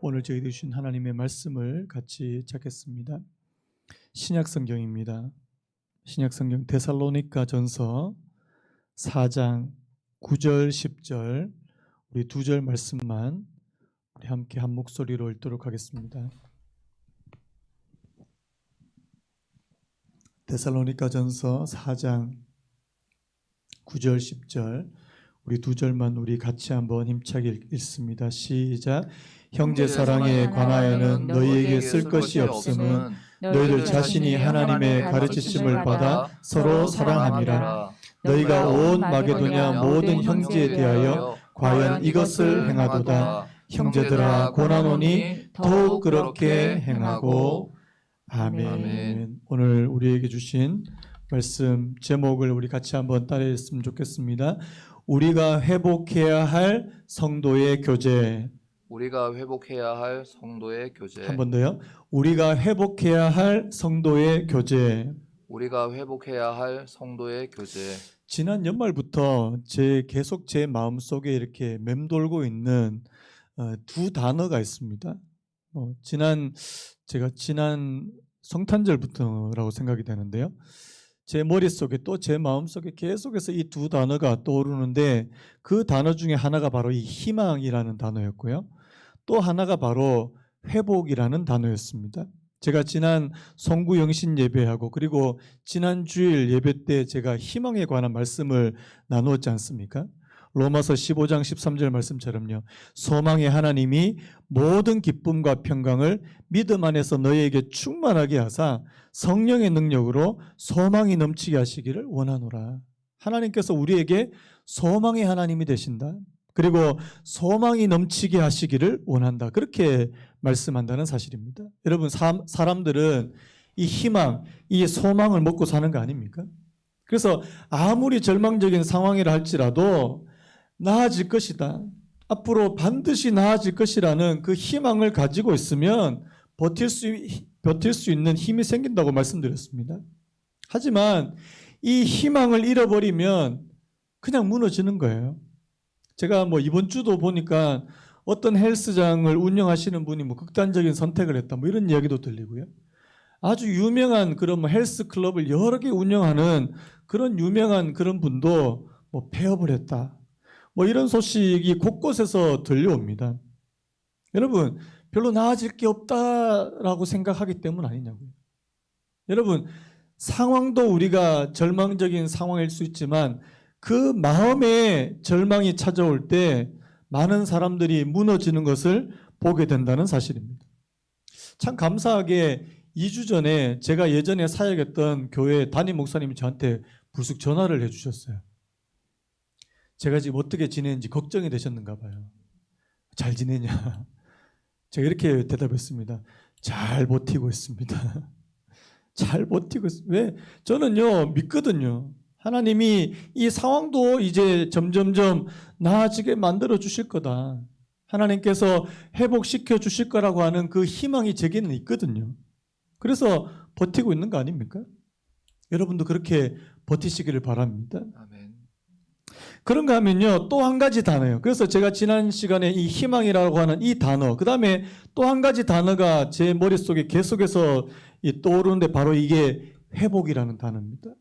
오늘 저희들 주신 하나님의 말씀을 같이 찾겠습니다. 신약 성경입니다. 신약 성경 데살로니가 전서 4장 9절 10절 우리 두 절 말씀만 우리 함께 한 목소리로 읽도록 하겠습니다. 데살로니가 전서 4장 9절 10절 우리 두 절만 우리 같이 한번 힘차게 읽습니다. 시작. 형제 사랑에 관하여는 너희에게 쓸 것이 없음은 너희들 자신이 하나님의 가르치심을 받아 서로 사랑함이라. 너희가 온 마게도냐 모든 형제에 대하여 과연 이것을 행하도다. 형제들아 고난오니 더욱 그렇게 행하고. 아멘. 오늘 우리에게 주신 말씀 제목을 우리 같이 한번 따라했으면 좋겠습니다. 우리가 회복해야 할 성도의 교제. 우리가 회복해야 할 성도의 교제. 한 번 더요. 우리가 회복해야 할 성도의 교제. 우리가 회복해야 할 성도의 교제. 지난 연말부터 계속 제 마음속에 이렇게 맴돌고 있는 두 단어가 있습니다. 제가 지난 성탄절부터라고 생각이 되는데요. 제 머릿속에 또 제 마음속에 계속해서 이 두 단어가 떠오르는데 그 단어 중에 하나가 바로 이 희망이라는 단어였고요. 또 하나가 바로 회복이라는 단어였습니다. 제가 지난 송구 영신 예배하고 그리고 지난 주일 예배 때 제가 희망에 관한 말씀을 나누었지 않습니까? 로마서 15장 13절 말씀처럼요. 소망의 하나님이 모든 기쁨과 평강을 믿음 안에서 너희에게 충만하게 하사 성령의 능력으로 소망이 넘치게 하시기를 원하노라. 하나님께서 우리에게 소망의 하나님이 되신다. 그리고 소망이 넘치게 하시기를 원한다. 그렇게 말씀한다는 사실입니다. 여러분, 사람들은 이 희망, 이 소망을 먹고 사는 거 아닙니까? 그래서 아무리 절망적인 상황이라 할지라도 나아질 것이다. 앞으로 반드시 나아질 것이라는 그 희망을 가지고 있으면 버틸 수 있는 힘이 생긴다고 말씀드렸습니다. 하지만 이 희망을 잃어버리면 그냥 무너지는 거예요. 제가 이번 주도 보니까 어떤 헬스장을 운영하시는 분이 극단적인 선택을 했다 이런 이야기도 들리고요. 아주 유명한 그런 헬스 클럽을 여러 개 운영하는 그런 유명한 그런 분도 폐업을 했다. 이런 소식이 곳곳에서 들려옵니다. 여러분, 별로 나아질 게 없다라고 생각하기 때문 아니냐고요. 여러분, 상황도 우리가 절망적인 상황일 수 있지만 그 마음에 절망이 찾아올 때 많은 사람들이 무너지는 것을 보게 된다는 사실입니다. 참 감사하게 2주 전에 제가 예전에 사역했던 교회 담임 목사님이 저한테 불쑥 전화를 해주셨어요. 제가 지금 어떻게 지내는지 걱정이 되셨는가 봐요. 잘 지내냐? 제가 이렇게 대답했습니다. 잘 버티고 있습니다. 잘 버티고 있습니다. 왜? 저는요 믿거든요. 하나님이 이 상황도 이제 점점점 나아지게 만들어 주실 거다. 하나님께서 회복시켜 주실 거라고 하는 그 희망이 제게는 있거든요. 그래서 버티고 있는 거 아닙니까? 여러분도 그렇게 버티시기를 바랍니다. 아멘. 그런가 하면요, 또 한 가지 단어예요. 그래서 제가 지난 시간에 이 희망이라고 하는 이 단어, 그 다음에 또 한 가지 단어가 제 머릿속에 계속해서 떠오르는데 바로 이게 회복이라는 단어입니다.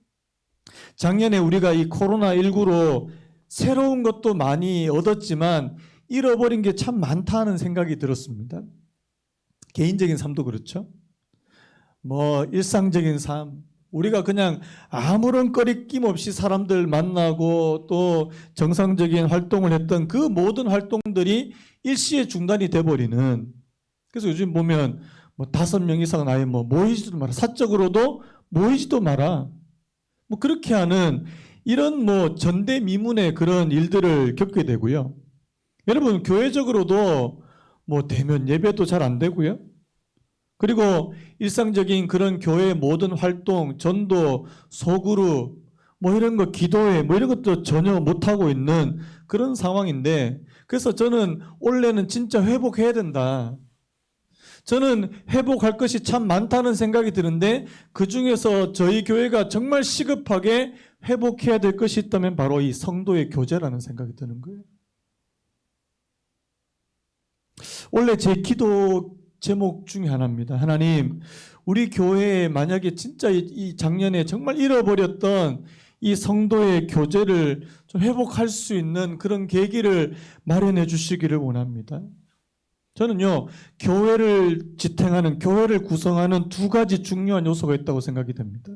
작년에 우리가 이 코로나19로 새로운 것도 많이 얻었지만 잃어버린 게 참 많다는 생각이 들었습니다. 개인적인 삶도 그렇죠. 일상적인 삶, 우리가 그냥 아무런 꺼리낌 없이 사람들 만나고 또 정상적인 활동을 했던 그 모든 활동들이 일시에 중단이 돼버리는. 그래서 요즘 보면 5명 이상 아예 모이지도 마라. 사적으로도 모이지도 마라. 그렇게 하는 이런 전대미문의 그런 일들을 겪게 되고요. 여러분, 교회적으로도 대면 예배도 잘 안 되고요. 그리고 일상적인 그런 교회의 모든 활동, 전도, 소그룹, 이런 거, 기도회, 이런 것도 전혀 못하고 있는 그런 상황인데, 그래서 저는 올해는 진짜 회복해야 된다. 저는 회복할 것이 참 많다는 생각이 드는데, 그 중에서 저희 교회가 정말 시급하게 회복해야 될 것이 있다면 바로 이 성도의 교제라는 생각이 드는 거예요. 원래 제 기도 제목 중에 하나입니다. 하나님, 우리 교회에 만약에 진짜 이 작년에 정말 잃어버렸던 이 성도의 교제를 좀 회복할 수 있는 그런 계기를 마련해 주시기를 원합니다. 저는요, 교회를 지탱하는, 교회를 구성하는 두 가지 중요한 요소가 있다고 생각이 됩니다.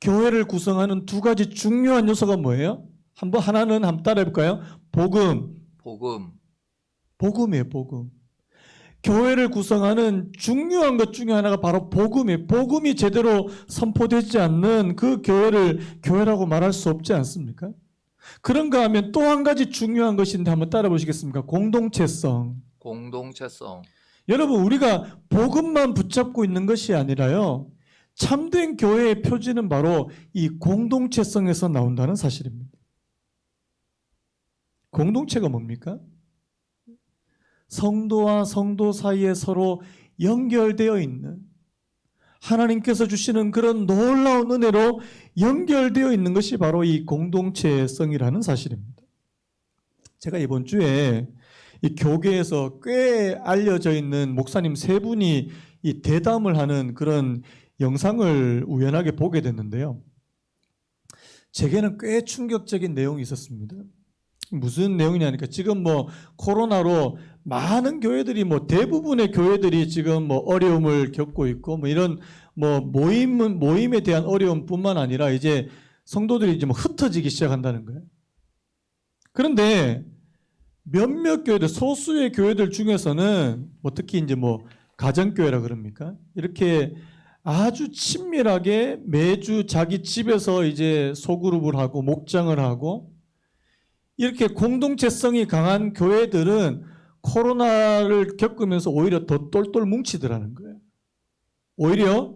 교회를 구성하는 두 가지 중요한 요소가 뭐예요? 하나는 한번 따라해 볼까요? 복음. 복음이에요, 복음. 교회를 구성하는 중요한 것 중에 하나가 바로 복음이에요. 복음이 제대로 선포되지 않는 그 교회를 교회라고 말할 수 없지 않습니까? 그런가 하면 또 한 가지 중요한 것인데 한번 따라 보시겠습니까? 공동체성. 여러분, 우리가 복음만 붙잡고 있는 것이 아니라요, 참된 교회의 표지는 바로 이 공동체성에서 나온다는 사실입니다. 공동체가 뭡니까? 성도와 성도 사이에 서로 연결되어 있는, 하나님께서 주시는 그런 놀라운 은혜로 연결되어 있는 것이 바로 이 공동체성이라는 사실입니다. 제가 이번 주에 이 교계에서 꽤 알려져 있는 목사님 세 분이 이 대담을 하는 그런 영상을 우연하게 보게 됐는데요. 제게는 꽤 충격적인 내용이 있었습니다. 무슨 내용이냐니까, 지금 코로나로 많은 교회들이 대부분의 교회들이 지금 어려움을 겪고 있고, 이런 모임에 대한 어려움뿐만 아니라 이제 성도들이 이제 흩어지기 시작한다는 거예요. 그런데 몇몇 교회들, 소수의 교회들 중에서는 특히 이제 가정교회라 그럽니까? 이렇게 아주 친밀하게 매주 자기 집에서 이제 소그룹을 하고 목장을 하고, 이렇게 공동체성이 강한 교회들은 코로나를 겪으면서 오히려 더 똘똘 뭉치더라는 거예요. 오히려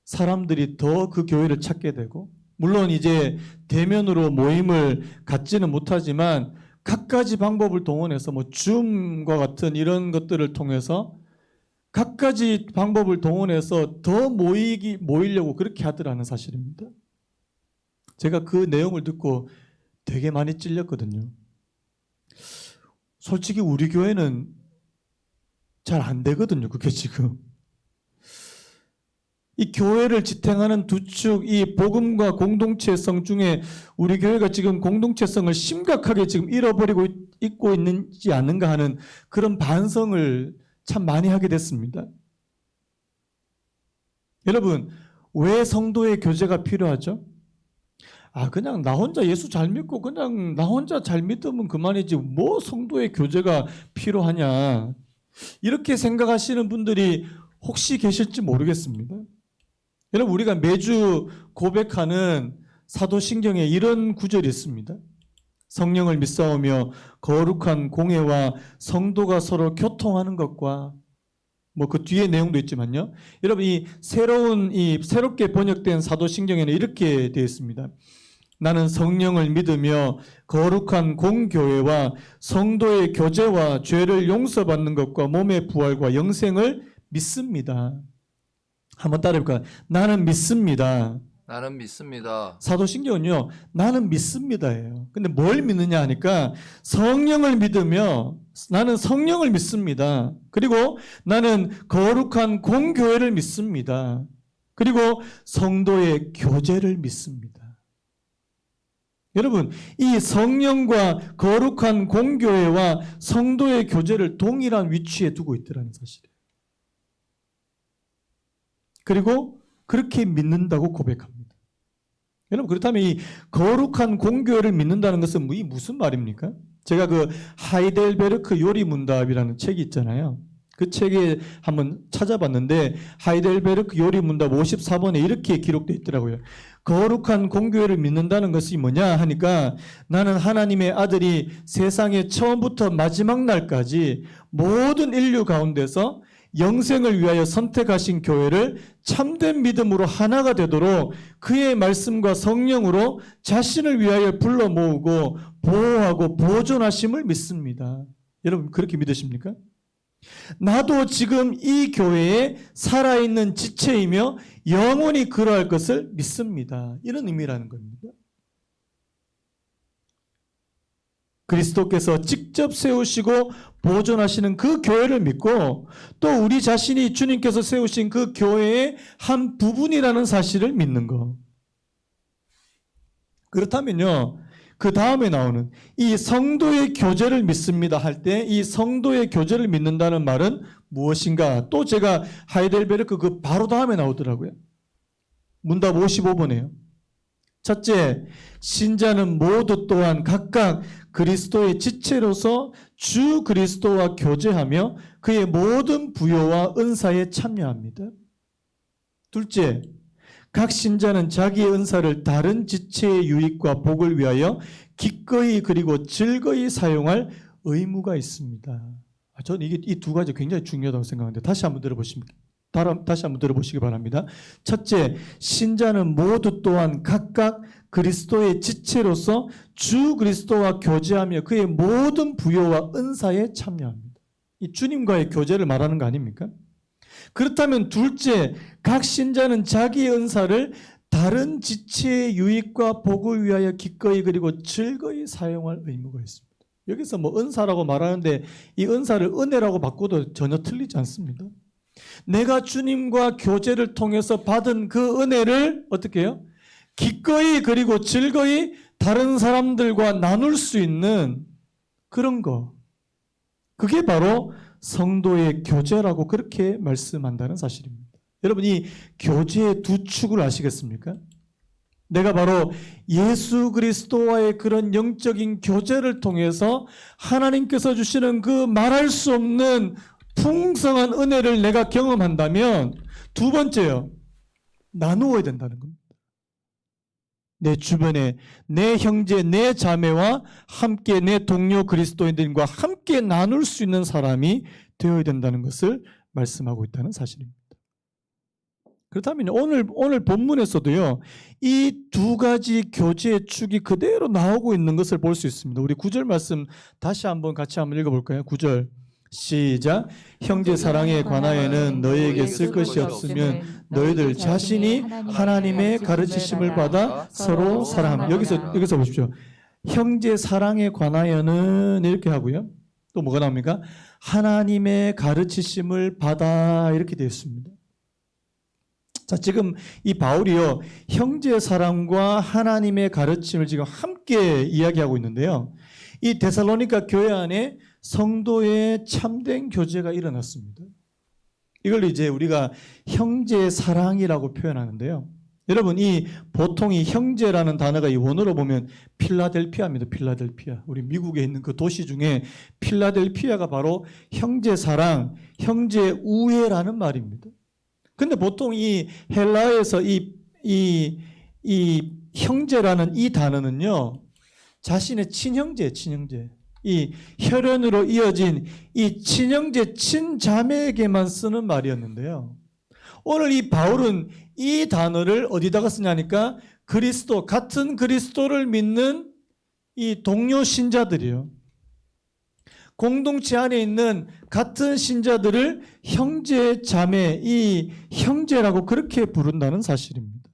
사람들이 더 그 교회를 찾게 되고, 물론 이제 대면으로 모임을 갖지는 못하지만 갖가지 방법을 동원해서 줌과 같은 이런 것들을 통해서 갖가지 방법을 동원해서 더 모이려고 그렇게 하더라는 사실입니다. 제가 그 내용을 듣고 되게 많이 찔렸거든요. 솔직히 우리 교회는 잘 안 되거든요, 그게 지금. 이 교회를 지탱하는 두 축, 이 복음과 공동체성 중에 우리 교회가 지금 공동체성을 심각하게 지금 잃어버리고 있고 있는지 않는가 하는 그런 반성을 참 많이 하게 됐습니다. 여러분, 왜 성도의 교제가 필요하죠? 그냥 나 혼자 예수 잘 믿고 그냥 나 혼자 잘 믿으면 그만이지 뭐 성도의 교제가 필요하냐, 이렇게 생각하시는 분들이 혹시 계실지 모르겠습니다. 여러분, 우리가 매주 고백하는 사도신경에 이런 구절이 있습니다. 성령을 믿사오며 거룩한 공회와 성도가 서로 교통하는 것과 그 뒤에 내용도 있지만요. 여러분, 이 새롭게 번역된 사도신경에는 이렇게 되어 있습니다. 나는 성령을 믿으며 거룩한 공교회와 성도의 교제와 죄를 용서받는 것과 몸의 부활과 영생을 믿습니다. 한번 따라해볼까요? 나는 믿습니다. 사도신경은요, 나는 믿습니다예요. 근데 뭘 믿느냐 하니까 성령을 믿으며 나는 성령을 믿습니다. 그리고 나는 거룩한 공교회를 믿습니다. 그리고 성도의 교제를 믿습니다. 여러분, 이 성령과 거룩한 공교회와 성도의 교제를 동일한 위치에 두고 있더라는 사실이에요. 그리고 그렇게 믿는다고 고백합니다. 여러분, 그렇다면 이 거룩한 공교회를 믿는다는 것은 무슨 말입니까? 제가 그 하이델베르크 요리문답이라는 책이 있잖아요. 그 책에 한번 찾아봤는데 하이델베르크 요리문답 54번에 이렇게 기록되어 있더라고요. 거룩한 공교회를 믿는다는 것이 뭐냐 하니까, 나는 하나님의 아들이 세상의 처음부터 마지막 날까지 모든 인류 가운데서 영생을 위하여 선택하신 교회를 참된 믿음으로 하나가 되도록 그의 말씀과 성령으로 자신을 위하여 불러 모으고 보호하고 보존하심을 믿습니다. 여러분, 그렇게 믿으십니까? 나도 지금 이 교회에 살아있는 지체이며 영원히 그러할 것을 믿습니다. 이런 의미라는 겁니다. 그리스도께서 직접 세우시고 보존하시는 그 교회를 믿고 또 우리 자신이 주님께서 세우신 그 교회의 한 부분이라는 사실을 믿는 거. 그렇다면요, 그 다음에 나오는 이 성도의 교제를 믿습니다 할 때 이 성도의 교제를 믿는다는 말은 무엇인가? 또 제가 하이델베르크 그 바로 다음에 나오더라고요. 문답 55번이에요. 첫째, 신자는 모두 또한 각각 그리스도의 지체로서 주 그리스도와 교제하며 그의 모든 부요와 은사에 참여합니다. 둘째, 각 신자는 자기의 은사를 다른 지체의 유익과 복을 위하여 기꺼이 그리고 즐거이 사용할 의무가 있습니다. 저는 이 두 가지 굉장히 중요하다고 생각하는데 다시 한번 들어보시기 바랍니다. 첫째, 신자는 모두 또한 각각 그리스도의 지체로서 주 그리스도와 교제하며 그의 모든 부요와 은사에 참여합니다. 이 주님과의 교제를 말하는 거 아닙니까? 그렇다면 둘째, 각 신자는 자기의 은사를 다른 지체의 유익과 복을 위하여 기꺼이 그리고 즐거이 사용할 의무가 있습니다. 여기서 뭐 은사라고 말하는데 이 은사를 은혜라고 바꿔도 전혀 틀리지 않습니다. 내가 주님과 교제를 통해서 받은 그 은혜를 어떻게 해요? 기꺼이 그리고 즐거이 다른 사람들과 나눌 수 있는 그런 거. 그게 바로 성도의 교제라고 그렇게 말씀한다는 사실입니다. 여러분, 이 교제의 두 축을 아시겠습니까? 내가 바로 예수 그리스도와의 그런 영적인 교제를 통해서 하나님께서 주시는 그 말할 수 없는 풍성한 은혜를 내가 경험한다면 두 번째요, 나누어야 된다는 겁니다. 내 주변에 내 형제, 내 자매와 함께 내 동료 그리스도인들과 함께 나눌 수 있는 사람이 되어야 된다는 것을 말씀하고 있다는 사실입니다. 그렇다면 오늘 본문에서도요, 이 두 가지 교제의 축이 그대로 나오고 있는 것을 볼 수 있습니다. 우리 9절 말씀 다시 한번 같이 한번 읽어볼까요? 9절 시작. 형제 사랑에 관하여는 너희에게 쓸 것이 없으면 너희들 자신이 하나님의 가르치심을 받아 서로 사랑하라. 여기서 보십시오. 형제 사랑에 관하여는 이렇게 하고요. 또 뭐가 나옵니까? 하나님의 가르치심을 받아 이렇게 되어 있습니다. 자, 지금 이 바울이요, 형제 사랑과 하나님의 가르침을 지금 함께 이야기하고 있는데요. 이 데살로니가 교회 안에 성도의 참된 교제가 일어났습니다. 이걸 이제 우리가 형제 사랑이라고 표현하는데요. 여러분, 보통 이 형제라는 단어가 이 원어로 보면 필라델피아입니다. 필라델피아. 우리 미국에 있는 그 도시 중에 필라델피아가 바로 형제 사랑, 형제 우애라는 말입니다. 근데 보통 이 헬라어에서 이 형제라는 이 단어는요, 자신의 친형제, 이 혈연으로 이어진 이 친형제, 친자매에게만 쓰는 말이었는데요. 오늘 이 바울은 이 단어를 어디다가 쓰냐니까 같은 그리스도를 믿는 이 동료 신자들이요, 공동체 안에 있는 같은 신자들을 형제, 자매, 이 형제라고 그렇게 부른다는 사실입니다.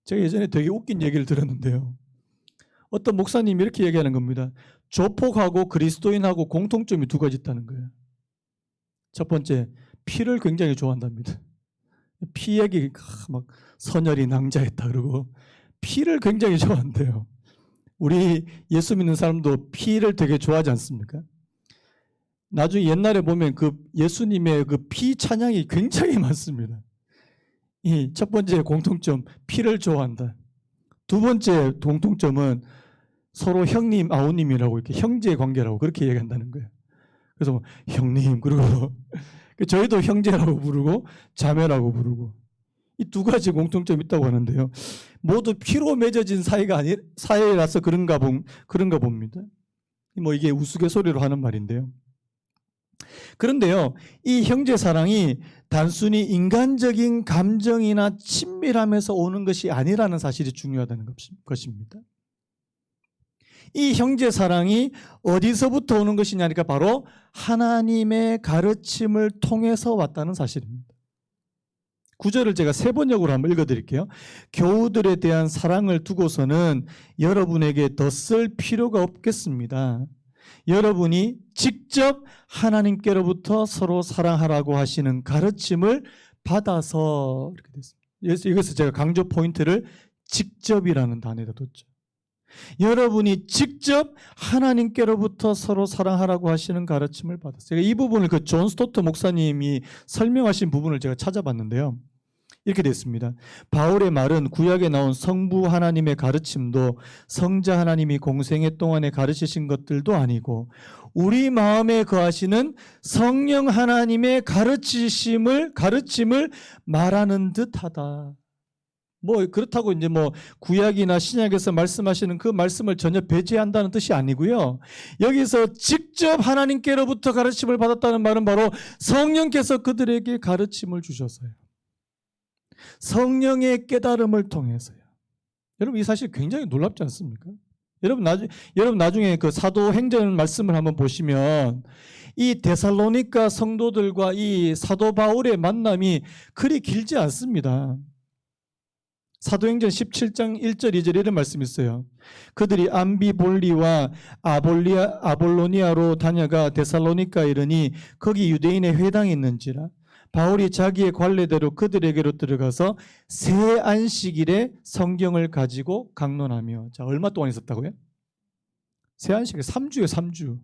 제가 예전에 되게 웃긴 얘기를 들었는데요. 어떤 목사님이 이렇게 얘기하는 겁니다. 조폭하고 그리스도인하고 공통점이 두 가지 있다는 거예요. 첫 번째, 피를 굉장히 좋아한답니다. 피 얘기 막 선열이 낭자했다 그러고 피를 굉장히 좋아한대요. 우리 예수 믿는 사람도 피를 되게 좋아하지 않습니까? 나중에 옛날에 보면 그 예수님의 그 피 찬양이 굉장히 많습니다. 이 첫 번째 공통점, 피를 좋아한다. 두 번째 공통점은 서로 형님, 아우님이라고 이렇게 형제 관계라고 그렇게 얘기한다는 거예요. 그래서 뭐 형님, 그리고 저희도 형제라고 부르고 자매라고 부르고 이 두 가지 공통점이 있다고 하는데요. 모두 피로 맺어진 사이라서 그런가 봅니다. 뭐 이게 우스갯소리로 하는 말인데요. 그런데요, 이 형제 사랑이 단순히 인간적인 감정이나 친밀함에서 오는 것이 아니라는 사실이 중요하다는 것입니다. 이 형제 사랑이 어디서부터 오는 것이냐니까 바로 하나님의 가르침을 통해서 왔다는 사실입니다. 9절을 제가 세 번역으로 한번 읽어드릴게요. 교우들에 대한 사랑을 두고서는 여러분에게 더 쓸 필요가 없겠습니다. 여러분이 직접 하나님께로부터 서로 사랑하라고 하시는 가르침을 받아서 이렇게 됐습니다. 이것을 제가 강조 포인트를 직접이라는 단어에다 뒀죠. 여러분이 직접 하나님께로부터 서로 사랑하라고 하시는 가르침을 받았어요. 이 부분을 그 존 스토트 목사님이 설명하신 부분을 제가 찾아봤는데요. 이렇게 됐습니다. 바울의 말은 구약에 나온 성부 하나님의 가르침도 성자 하나님이 공생애 동안에 가르치신 것들도 아니고 우리 마음에 거하시는 성령 하나님의 가르침을 말하는 듯하다. 뭐 그렇다고 이제 뭐 구약이나 신약에서 말씀하시는 그 말씀을 전혀 배제한다는 뜻이 아니고요. 여기서 직접 하나님께로부터 가르침을 받았다는 말은 바로 성령께서 그들에게 가르침을 주셨어요. 성령의 깨달음을 통해서요. 여러분 이 사실 굉장히 놀랍지 않습니까? 여러분 나중에 그 사도행전 말씀을 한번 보시면 이 데살로니가 성도들과 이 사도 바울의 만남이 그리 길지 않습니다. 사도행전 17장 1절 2절 이런 말씀이 있어요. 그들이 암비볼리와 아볼로니아로 다녀가 데살로니가 이르니 거기 유대인의 회당이 있는지라 바울이 자기의 관례대로 그들에게로 들어가서 새 안식일에 성경을 가지고 강론하며. 자, 얼마 동안 있었다고요? 새 안식일 3주에 3주.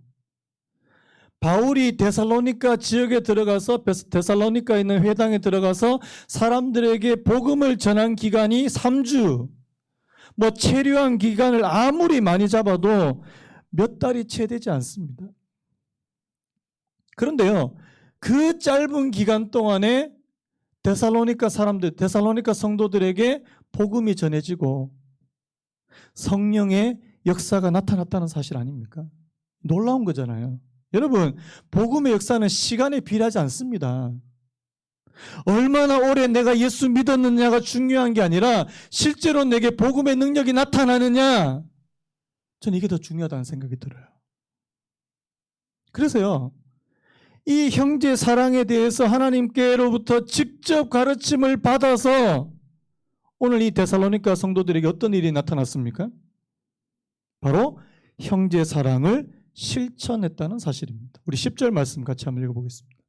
바울이 데살로니가 지역에 들어가서 데살로니가에 있는 회당에 들어가서 사람들에게 복음을 전한 기간이 3주. 뭐 체류한 기간을 아무리 많이 잡아도 몇 달이 채 되지 않습니다. 그런데요. 그 짧은 기간 동안에 데살로니가 성도들에게 복음이 전해지고 성령의 역사가 나타났다는 사실 아닙니까? 놀라운 거잖아요. 여러분, 복음의 역사는 시간에 비례하지 않습니다. 얼마나 오래 내가 예수 믿었느냐가 중요한 게 아니라 실제로 내게 복음의 능력이 나타나느냐, 저는 이게 더 중요하다는 생각이 들어요. 그래서요, 이 형제 사랑에 대해서 하나님께로부터 직접 가르침을 받아서 오늘 이 데살로니가 성도들에게 어떤 일이 나타났습니까? 바로 형제 사랑을 실천했다는 사실입니다. 우리 10절 말씀 같이 한번 읽어보겠습니다.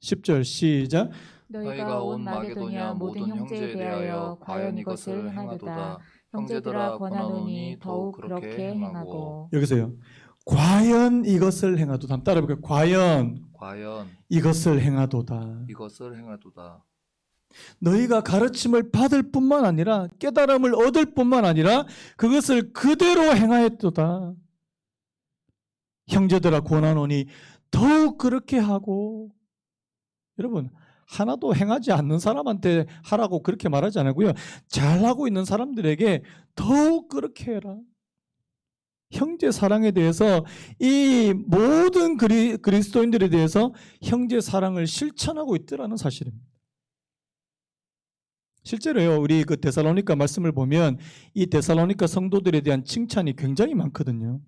10절 시작. 너희가 온 마게도냐 모든 형제에 대하여 과연 이것을 행하도다. 형제들아 권하노니 더욱 그렇게 행하고. 여기서요. 과연 이것을 행하도다. 한번 따라해볼까요? 과연 이것을 행하도다. 너희가 가르침을 받을 뿐만 아니라 깨달음을 얻을 뿐만 아니라 그것을 그대로 행하였도다. 형제들아 권하노니 더욱 그렇게 하고. 여러분, 하나도 행하지 않는 사람한테 하라고 그렇게 말하지 않고요. 잘하고 있는 사람들에게 더욱 그렇게 해라. 형제 사랑에 대해서 이 모든 그리스도인들에 대해서 형제 사랑을 실천하고 있더라는 사실입니다. 실제로요, 우리 그 데살로니가 말씀을 보면 이 데살로니가 성도들에 대한 칭찬이 굉장히 많거든요.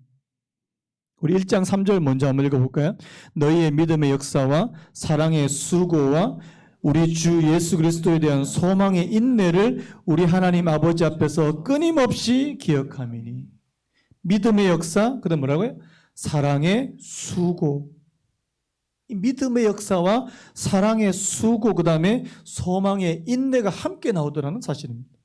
우리 1장 3절 먼저 한번 읽어볼까요? 너희의 믿음의 역사와 사랑의 수고와 우리 주 예수 그리스도에 대한 소망의 인내를 우리 하나님 아버지 앞에서 끊임없이 기억함이니. 믿음의 역사, 그 다음 뭐라고요? 사랑의 수고. 이 믿음의 역사와 사랑의 수고, 그 다음에 소망의 인내가 함께 나오더라는 사실입니다.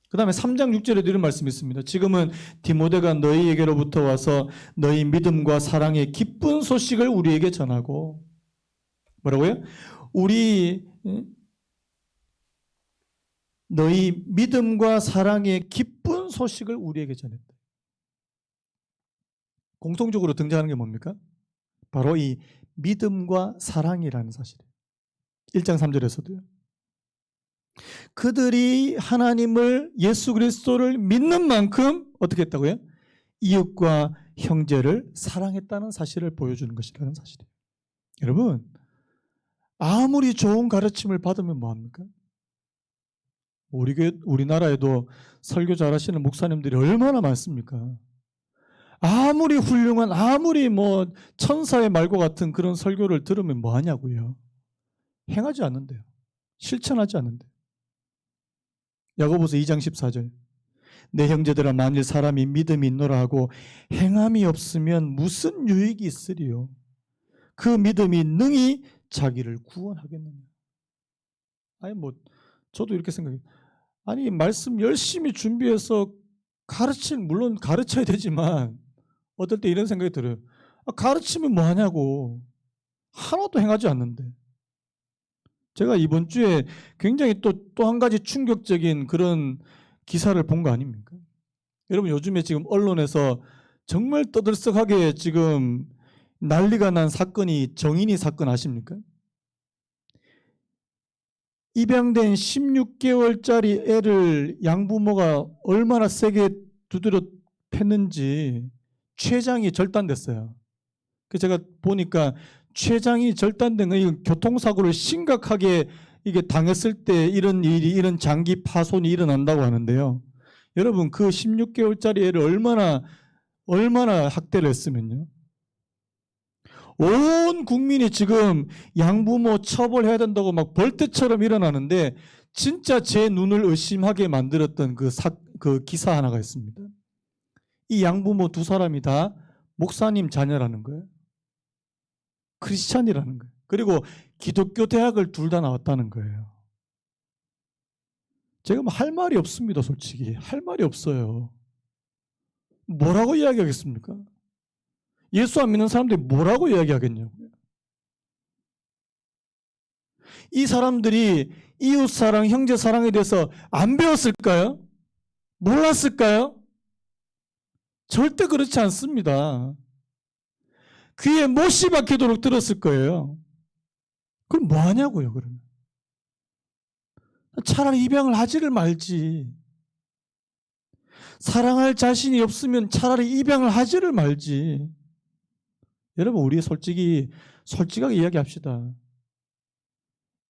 그 다음에 3장 6절에도 이런 말씀이 있습니다. 지금은 디모데가 너희에게로부터 와서 너희 믿음과 사랑의 기쁜 소식을 우리에게 전하고. 뭐라고요? 너희 믿음과 사랑의 기쁜 소식을 우리에게 전했다. 공통적으로 등장하는 게 뭡니까? 바로 이 믿음과 사랑이라는 사실이에요. 1장 3절에서도요. 그들이 하나님을, 예수 그리스도를 믿는 만큼 어떻게 했다고요? 이웃과 형제를 사랑했다는 사실을 보여주는 것이라는 사실이에요. 여러분, 아무리 좋은 가르침을 받으면 뭐합니까? 우리나라에도 설교 잘하시는 목사님들이 얼마나 많습니까? 아무리 훌륭한, 아무리 뭐 천사의 말과 같은 그런 설교를 들으면 뭐 하냐고요? 행하지 않는데요. 실천하지 않는데요. 야고보서 2장 14절. 내 형제들아 만일 사람이 믿음이 있노라 하고 행함이 없으면 무슨 유익이 있으리요? 그 믿음이 능히 자기를 구원하겠느냐? 아니 뭐 저도 이렇게 생각해요. 아니 말씀 열심히 준비해서 물론 가르쳐야 되지만 어떨 때 이런 생각이 들어요. 가르치면 뭐 하냐고. 하나도 행하지 않는데. 제가 이번 주에 굉장히 또 한 가지 충격적인 그런 기사를 본 거 아닙니까? 여러분 요즘에 지금 언론에서 정말 떠들썩하게 지금 난리가 난 사건이 정인이 사건 아십니까? 입양된 16개월짜리 애를 양부모가 얼마나 세게 두드려 팼는지 췌장이 절단됐어요. 그래서 제가 보니까 췌장이 절단된 건 교통사고를 심각하게 이게 당했을 때 이런 일이, 이런 장기 파손이 일어난다고 하는데요. 여러분 그 16개월짜리 애를 얼마나 학대를 했으면요. 온 국민이 지금 양부모 처벌해야 된다고 막 벌떼처럼 일어나는데 진짜 제 눈을 의심하게 만들었던 그 기사 하나가 있습니다. 이 양부모 두 사람이 다 목사님 자녀라는 거예요. 크리스찬이라는 거예요. 그리고 기독교 대학을 둘 다 나왔다는 거예요. 제가 뭐 할 말이 없습니다. 솔직히 할 말이 없어요. 뭐라고 이야기하겠습니까? 예수 안 믿는 사람들이 뭐라고 이야기하겠냐고요. 이 사람들이 이웃사랑, 형제사랑에 대해서 안 배웠을까요? 몰랐을까요? 절대 그렇지 않습니다. 귀에 못이 박히도록 들었을 거예요. 그럼 뭐 하냐고요, 그러면. 차라리 입양을 하지를 말지. 사랑할 자신이 없으면 차라리 입양을 하지를 말지. 여러분 우리 솔직하게 이야기합시다.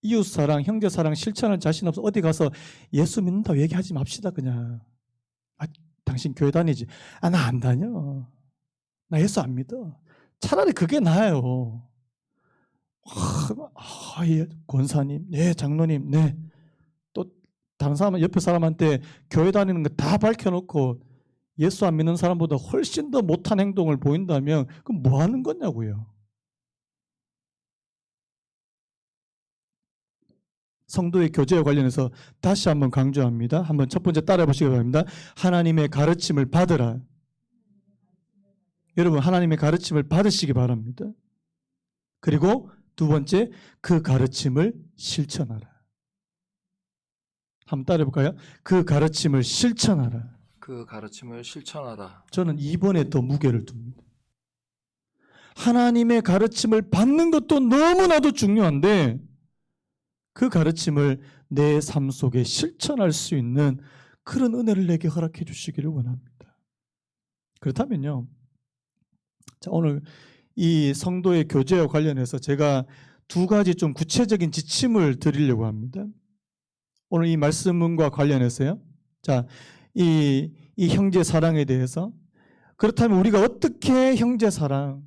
이웃사랑, 형제사랑 실천할 자신 없어 어디 가서 예수 믿는다고 얘기하지 맙시다 그냥. 당신 교회 다니지? 나 안 다녀. 나 예수 안 믿어. 차라리 그게 나아요. 예, 권사님, 네, 장로님, 네. 또 다른 사람, 옆에 사람한테 교회 다니는 거 다 밝혀놓고 예수 안 믿는 사람보다 훨씬 더 못한 행동을 보인다면 그럼 뭐 하는 거냐고요. 성도의 교제와 관련해서 다시 한번 강조합니다. 한번 첫 번째 따라해 보시기 바랍니다. 하나님의 가르침을 받으라. 여러분 하나님의 가르침을 받으시기 바랍니다. 그리고 두 번째 그 가르침을 실천하라. 한번 따라해 볼까요? 그 가르침을 실천하라. 그 가르침을 실천하라. 저는 2번에 더 무게를 둡니다. 하나님의 가르침을 받는 것도 너무나도 중요한데 그 가르침을 내 삶 속에 실천할 수 있는 그런 은혜를 내게 허락해 주시기를 원합니다. 그렇다면요. 자, 오늘 이 성도의 교제와 관련해서 제가 두 가지 좀 구체적인 지침을 드리려고 합니다. 오늘 이 말씀과 관련해서요. 자, 이 형제 사랑에 대해서 그렇다면 우리가 어떻게 형제 사랑,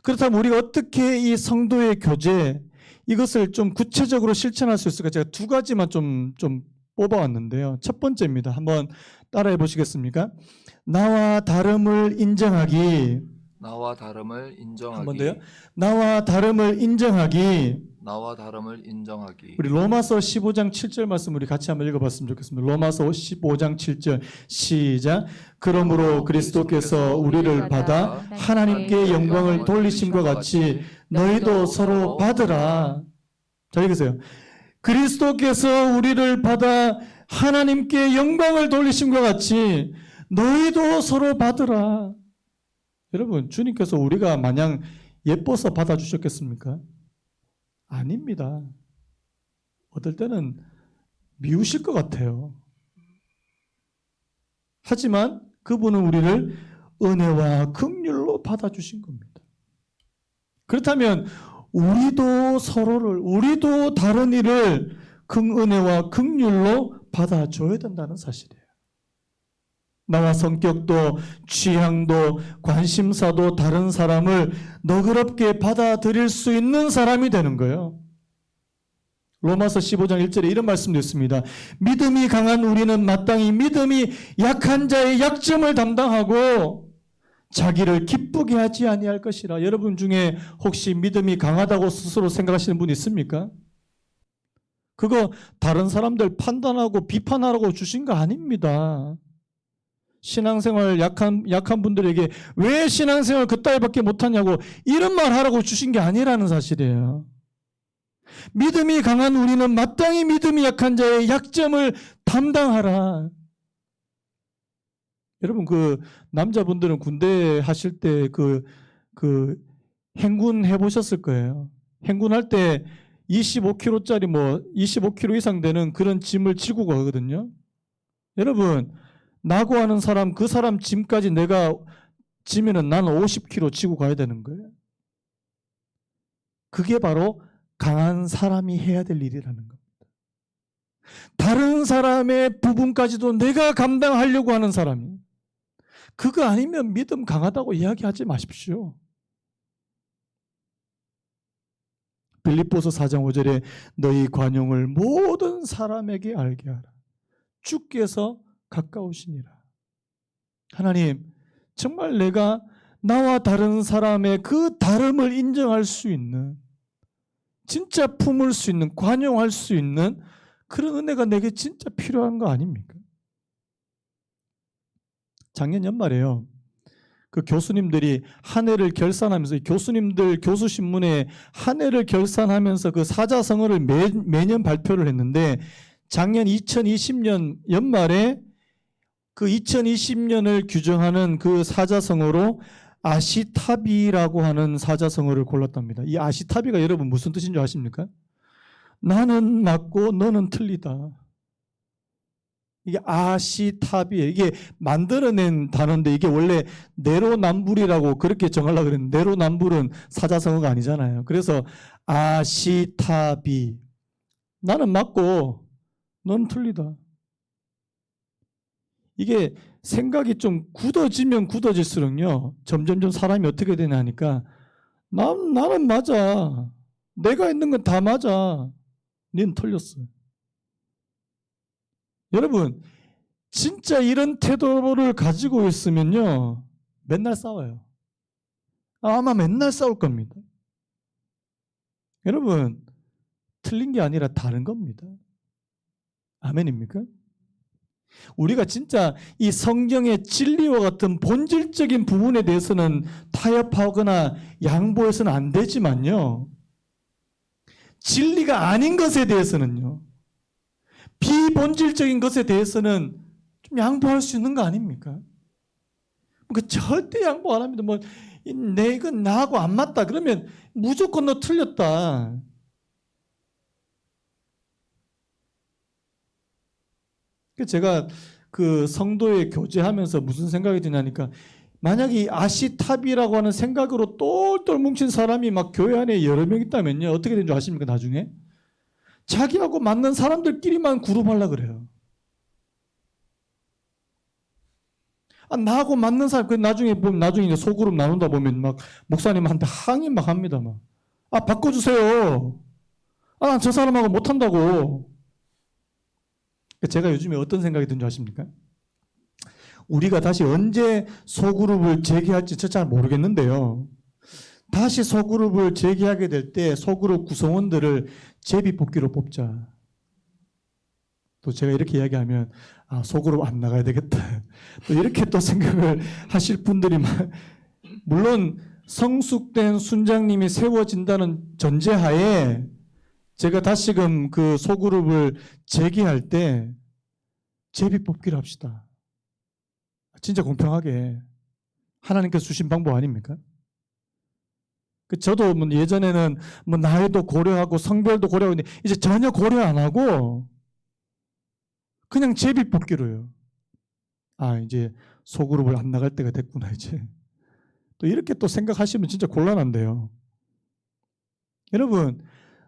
그렇다면 우리가 어떻게 이 성도의 교제 이것을 좀 구체적으로 실천할 수 있을까? 제가 두 가지만 좀 뽑아왔는데요. 첫 번째입니다. 한번 따라해 보시겠습니까? 나와 다름을 인정하기. 나와 다름을 인정하기. 한 번 더요. 나와 다름을 인정하기. 나와 다름을 인정하기. 우리 로마서 15장 7절 말씀 우리 같이 한번 읽어봤으면 좋겠습니다. 로마서 15장 7절 시작. 그러므로 그리스도께서 우리를 받아 하나님께 영광을 돌리심과 같이 너희도 서로 받으라. 자 읽으세요. 그리스도께서 우리를 받아 하나님께 영광을 돌리심과 같이 너희도 서로 받으라. 여러분 주님께서 우리가 마냥 예뻐서 받아주셨겠습니까? 아닙니다. 어떨 때는 미우실 것 같아요. 하지만 그분은 우리를 은혜와 긍휼로 받아주신 겁니다. 그렇다면 우리도 다른 이를 은혜와 긍휼로 받아줘야 된다는 사실이에요. 나와 성격도 취향도 관심사도 다른 사람을 너그럽게 받아들일 수 있는 사람이 되는 거예요. 로마서 15장 1절에 이런 말씀도 있습니다. 믿음이 강한 우리는 마땅히 믿음이 약한 자의 약점을 담당하고 자기를 기쁘게 하지 아니할 것이라. 여러분 중에 혹시 믿음이 강하다고 스스로 생각하시는 분 있습니까? 그거 다른 사람들 판단하고 비판하라고 주신 거 아닙니다. 신앙생활 약한 분들에게 왜 신앙생활 그따위밖에 못하냐고 이런 말 하라고 주신 게 아니라는 사실이에요. 믿음이 강한 우리는 마땅히 믿음이 약한 자의 약점을 담당하라. 여러분 그 남자분들은 군대 하실 때 그 행군 해보셨을 거예요. 행군할 때 25kg짜리 25kg 이상 되는 그런 짐을 지고 가거든요. 여러분 나고 하는 사람 그 사람 짐까지 내가 지면은 나는 50kg 지고 가야 되는 거예요. 그게 바로 강한 사람이 해야 될 일이라는 겁니다. 다른 사람의 부분까지도 내가 감당하려고 하는 사람이. 그거 아니면 믿음 강하다고 이야기하지 마십시오. 빌립보서 4장 5절에 너희 관용을 모든 사람에게 알게 하라. 주께서 가까우시니라. 하나님, 정말 내가 나와 다른 사람의 그 다름을 인정할 수 있는, 진짜 품을 수 있는, 관용할 수 있는 그런 은혜가 내게 진짜 필요한 거 아닙니까? 작년 연말에요. 그 교수님들이 한 해를 결산하면서 교수님들 교수신문에 한 해를 결산하면서 그 사자성어를 매년 발표를 했는데 작년 2020년 연말에 그 2020년을 규정하는 그 사자성어로 아시타비라고 하는 사자성어를 골랐답니다. 이 아시타비가 여러분 무슨 뜻인 줄 아십니까? 나는 맞고 너는 틀리다. 이게 아시타비예요. 이게 만들어낸 단어인데 이게 원래 내로남불이라고 그렇게 정하려고 그랬는데 내로남불은 사자성어가 아니잖아요. 그래서 아시타비. 나는 맞고 넌 틀리다. 이게 생각이 좀 굳어지면 굳어질수록요. 점점점 사람이 어떻게 되냐 하니까 나는 맞아. 내가 있는 건 다 맞아. 넌 틀렸어. 여러분 진짜 이런 태도를 가지고 있으면요. 맨날 싸워요. 아마 맨날 싸울 겁니다. 여러분 틀린 게 아니라 다른 겁니다. 아멘입니까? 우리가 진짜 이 성경의 진리와 같은 본질적인 부분에 대해서는 타협하거나 양보해서는 안 되지만요. 진리가 아닌 것에 대해서는요. 비본질적인 것에 대해서는 좀 양보할 수 있는 거 아닙니까? 그 절대 양보 안 합니다. 이건 나하고 안 맞다. 그러면 무조건 너 틀렸다. 제가 그 성도에 교제하면서 무슨 생각이 드냐니까 만약에 이 아시탑이라고 하는 생각으로 똘똘 뭉친 사람이 막 교회 안에 여러 명 있다면요. 어떻게 된 줄 아십니까? 나중에? 자기하고 맞는 사람들끼리만 그룹하려고 그래요. 나하고 맞는 사람, 나중에 보면, 나중에 이제 소그룹 나눈다 보면 막 목사님한테 항의 막 합니다. 바꿔주세요. 저 사람하고 못한다고. 제가 요즘에 어떤 생각이 든 줄 아십니까? 우리가 다시 언제 소그룹을 재개할지 잘 모르겠는데요. 다시 소그룹을 재개하게 될 때 소그룹 구성원들을 제비뽑기로 뽑자. 또 제가 이렇게 이야기하면 소그룹 안 나가야 되겠다. 또 이렇게 또 생각을 하실 분들이 물론 성숙된 순장님이 세워진다는 전제하에 제가 다시금 그 소그룹을 재개할 때 제비뽑기를 합시다. 진짜 공평하게 하나님께서 주신 방법 아닙니까? 저도 예전에는 나이도 고려하고 성별도 고려하고 있는데 이제 전혀 고려 안 하고 그냥 제비뽑기로요. 이제 소그룹을 안 나갈 때가 됐구나 이제. 또 이렇게 또 생각하시면 진짜 곤란한데요. 여러분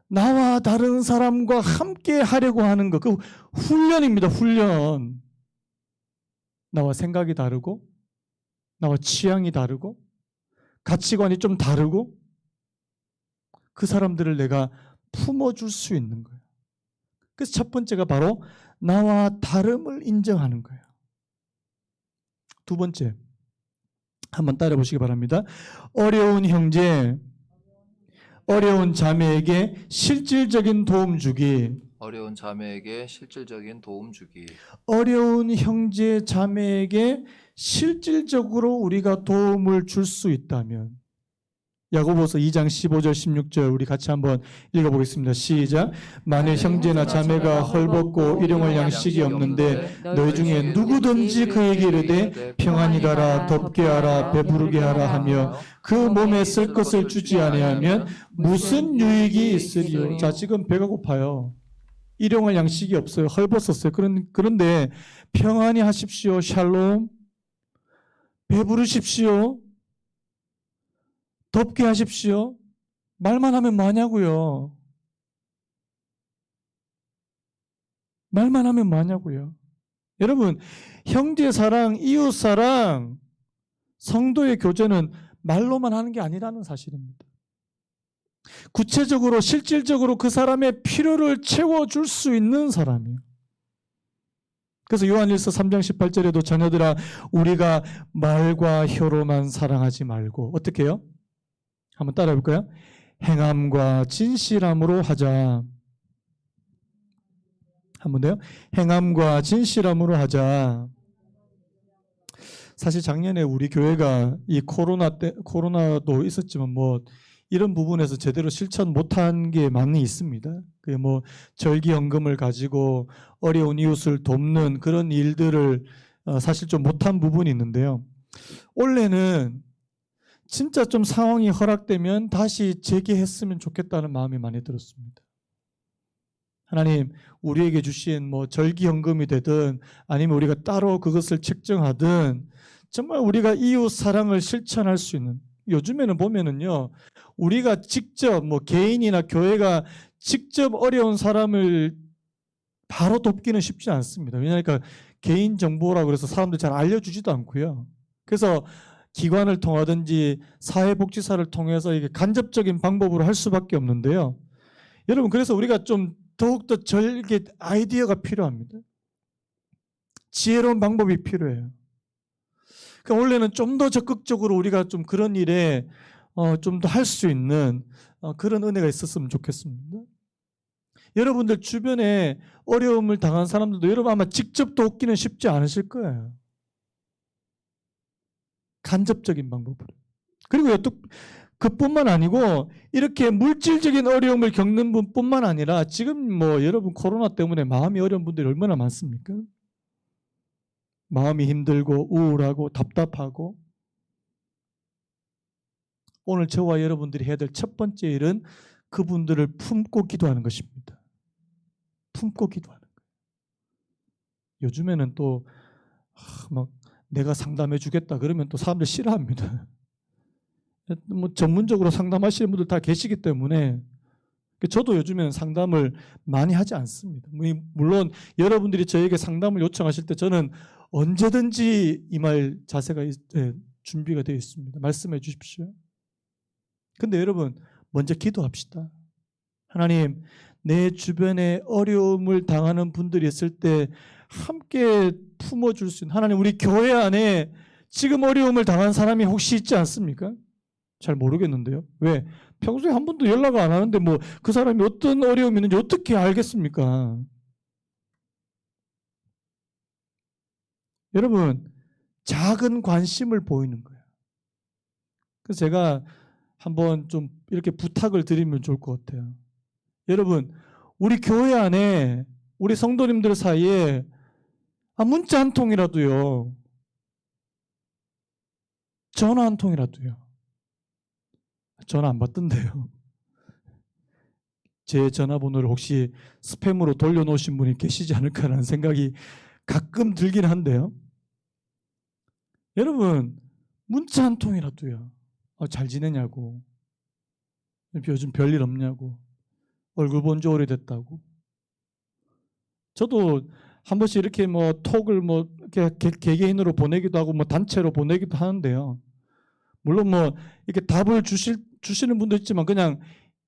나와 다른 사람과 함께 하려고 하는 것, 그 훈련입니다. 훈련. 나와 생각이 다르고 나와 취향이 다르고 가치관이 좀 다르고 그 사람들을 내가 품어줄 수 있는 거예요. 그래서 첫 번째가 바로 나와 다름을 인정하는 거예요. 두 번째, 한번 따라 보시기 바랍니다. 어려운 형제, 어려운 자매에게 실질적인 도움 주기. 어려운 자매에게 실질적인 도움 주기. 어려운 형제 자매에게 실질적으로 우리가 도움을 줄 수 있다면, 야고보서 2장 15절 16절 우리 같이 한번 읽어보겠습니다. 시작. 만일 형제나 자매가 헐벗고 일용할 양식이 없는데 너희 중에 누구든지 그에게 이르되 평안히 가라, 덥게 하라, 배부르게 하라 하며 그 몸에 쓸 것을 주지 아니하면 무슨 유익이 있으리요. 자, 지금 배가 고파요. 일용할 양식이 없어요. 헐벗었어요. 그런데 평안히 하십시오. 샬롬. 배부르십시오. 덥게 하십시오. 말만 하면 뭐하냐고요. 말만 하면 뭐하냐고요. 여러분, 형제 사랑, 이웃 사랑, 성도의 교제는 말로만 하는 게 아니라는 사실입니다. 구체적으로 실질적으로 그 사람의 필요를 채워줄 수 있는 사람이에요. 그래서 요한일서 3장 18절에도 자녀들아 우리가 말과 혀로만 사랑하지 말고 어떻게 해요? 한번 따라해 볼까요? 행함과 진실함으로 하자. 한번 더요. 행함과 진실함으로 하자. 사실 작년에 우리 교회가 이 코로나도 있었지만 뭐 이런 부분에서 제대로 실천 못한 게 많이 있습니다. 그 뭐 절기연금을 가지고 어려운 이웃을 돕는 그런 일들을 사실 좀 못한 부분이 있는데요. 올해는 진짜 좀 상황이 허락되면 다시 재개했으면 좋겠다는 마음이 많이 들었습니다. 하나님, 우리에게 주신 뭐 절기연금이 되든 아니면 우리가 따로 그것을 책정하든 정말 우리가 이웃 사랑을 실천할 수 있는, 요즘에는 보면은요, 우리가 직접 뭐 개인이나 교회가 직접 어려운 사람을 바로 돕기는 쉽지 않습니다. 왜냐하니까 개인 정보라고 그래서 사람들 잘 알려주지도 않고요. 그래서 기관을 통하든지 사회복지사를 통해서 이게 간접적인 방법으로 할 수밖에 없는데요. 여러분, 그래서 우리가 좀 더욱더 절개 아이디어가 필요합니다. 지혜로운 방법이 필요해요. 그러니까 원래는 좀 더 적극적으로 우리가 좀 그런 일에 좀 더 할 수 있는 그런 은혜가 있었으면 좋겠습니다. 여러분들 주변에 어려움을 당한 사람들도 여러분 아마 직접 돕기는 쉽지 않으실 거예요. 간접적인 방법으로. 그리고 또 그뿐만 아니고 이렇게 물질적인 어려움을 겪는 분뿐만 아니라 지금 뭐 여러분 코로나 때문에 마음이 어려운 분들이 얼마나 많습니까? 마음이 힘들고 우울하고 답답하고. 오늘 저와 여러분들이 해야 될 첫 번째 일은 그분들을 품고 기도하는 것입니다. 품고 기도하는 거예요. 요즘에는 또 막 내가 상담해 주겠다 그러면 또 사람들 싫어합니다. 뭐 전문적으로 상담하시는 분들 다 계시기 때문에 저도 요즘에는 상담을 많이 하지 않습니다. 물론 여러분들이 저에게 상담을 요청하실 때 저는 언제든지 임할 자세가 준비가 되어 있습니다. 말씀해 주십시오. 근데 여러분 먼저 기도합시다. 하나님, 내 주변에 어려움을 당하는 분들이 있을 때 함께 품어줄 수 있는, 하나님, 우리 교회 안에 지금 어려움을 당한 사람이 혹시 있지 않습니까? 잘 모르겠는데요. 왜? 평소에 한 번도 연락 안 하는데 뭐 그 사람이 어떤 어려움이 있는지 어떻게 알겠습니까? 여러분, 작은 관심을 보이는 거예요. 그래서 제가 한번 좀 이렇게 부탁을 드리면 좋을 것 같아요. 여러분, 우리 교회 안에 우리 성도님들 사이에 문자 한 통이라도요. 전화 한 통이라도요. 전화 안 받던데요. 제 전화번호를 혹시 스팸으로 돌려놓으신 분이 계시지 않을까라는 생각이 가끔 들긴 한데요. 여러분, 문자 한 통이라도요. 잘 지내냐고. 요즘 별일 없냐고. 얼굴 본 지 오래됐다고. 저도 한 번씩 이렇게 뭐 톡을 뭐 이렇게 개개인으로 보내기도 하고 뭐 단체로 보내기도 하는데요. 물론 뭐 이렇게 답을 주시는 분도 있지만 그냥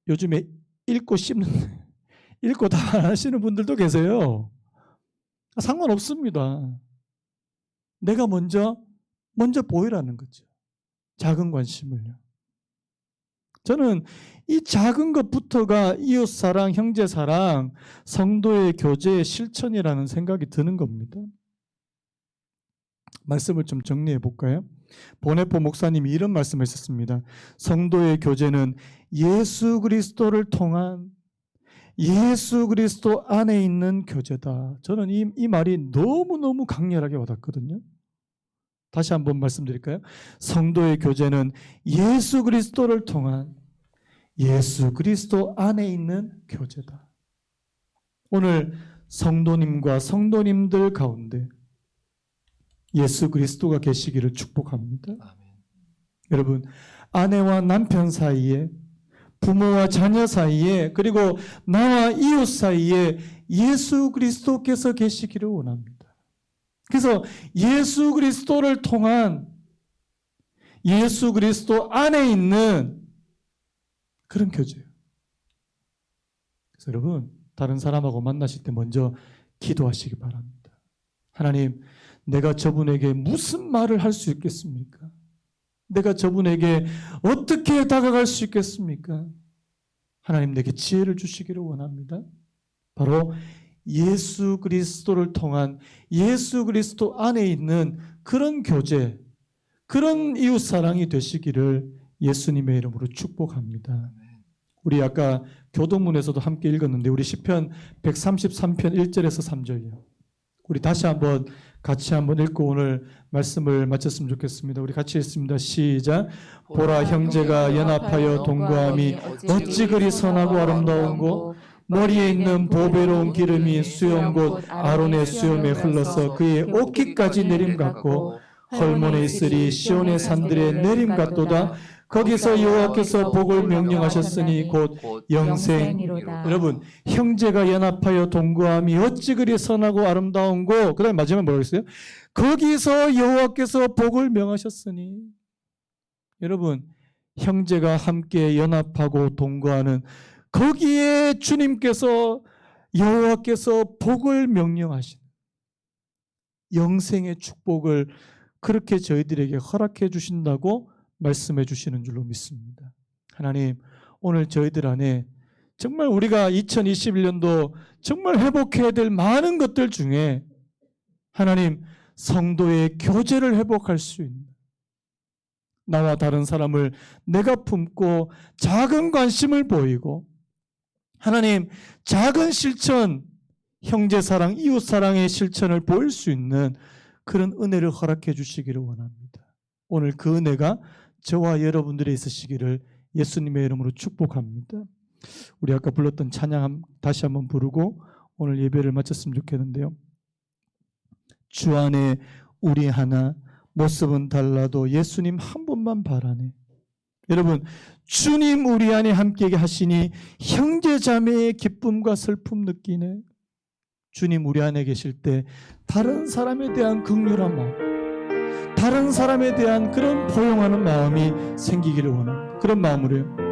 요즘에 읽고 씹는 읽고 답 안 하시는 분들도 계세요. 상관없습니다. 내가 먼저 보이라는 거죠. 작은 관심을요. 저는 이 작은 것부터가 이웃사랑, 형제사랑, 성도의 교제의 실천이라는 생각이 드는 겁니다. 말씀을 좀 정리해 볼까요? 보네포 목사님이 이런 말씀을 했었습니다. 성도의 교제는 예수 그리스도를 통한 예수 그리스도 안에 있는 교제다. 저는 이 말이 너무너무 강렬하게 와닿거든요. 다시 한번 말씀드릴까요? 성도의 교제는 예수 그리스도를 통한 예수 그리스도 안에 있는 교제다. 오늘 성도님과 성도님들 가운데 예수 그리스도가 계시기를 축복합니다. 아멘. 여러분, 아내와 남편 사이에, 부모와 자녀 사이에, 그리고 나와 이웃 사이에 예수 그리스도께서 계시기를 원합니다. 그래서 예수 그리스도를 통한 예수 그리스도 안에 있는 그런 교제예요. 그래서 여러분, 다른 사람하고 만나실 때 먼저 기도하시기 바랍니다. 하나님, 내가 저분에게 무슨 말을 할 수 있겠습니까? 내가 저분에게 어떻게 다가갈 수 있겠습니까? 하나님, 내게 지혜를 주시기를 원합니다. 바로 예수 그리스도를 통한 예수 그리스도 안에 있는 그런 교제, 그런 이웃사랑이 되시기를 예수님의 이름으로 축복합니다. 우리 아까 교동문에서도 함께 읽었는데 우리 시편 133편 1절에서 3절이요. 우리 다시 한번 같이 한번 읽고 오늘 말씀을 마쳤으면 좋겠습니다. 우리 같이 읽습니다. 시작. 보라, 형제가 연합하여 동거함이 어찌 그리 선하고 아름다운고 머리에 있는 보배로운 기름이 수염 곧 아론의 수염에 흘러서 그의 옷깃까지 내림 같고 헐몬에 있으리 시온의 산들의 내림 같도다. 거기서 여호와께서 복을 명령하셨으니 곧 영생이로다. 여러분, 형제가 연합하여 동거함이 어찌 그리 선하고 아름다운고, 그 다음에 마지막에 뭐라고 했어요? 거기서 여호와께서 복을 명하셨으니. 여러분, 형제가 함께 연합하고 동거하는 거기에 주님께서 여호와께서 복을 명령하신 영생의 축복을 그렇게 저희들에게 허락해 주신다고 말씀해 주시는 줄로 믿습니다. 하나님, 오늘 저희들 안에 정말 우리가 2021년도 정말 회복해야 될 많은 것들 중에 하나님, 성도의 교제를 회복할 수 있는, 나와 다른 사람을 내가 품고 작은 관심을 보이고 하나님, 작은 실천, 형제사랑, 이웃사랑의 실천을 보일 수 있는 그런 은혜를 허락해 주시기를 원합니다. 오늘 그 은혜가 저와 여러분들이 있으시기를 예수님의 이름으로 축복합니다. 우리 아까 불렀던 찬양 다시 한번 부르고 오늘 예배를 마쳤으면 좋겠는데요. 주 안에 우리 하나, 모습은 달라도 예수님 한 분만 바라네. 여러분, 주님 우리 안에 함께 하시니 형제 자매의 기쁨과 슬픔 느끼네. 주님 우리 안에 계실 때 다른 사람에 대한 긍휼한 마음, 다른 사람에 대한 그런 포용하는 마음이 생기기를 원합니다. 그런 마음으로요.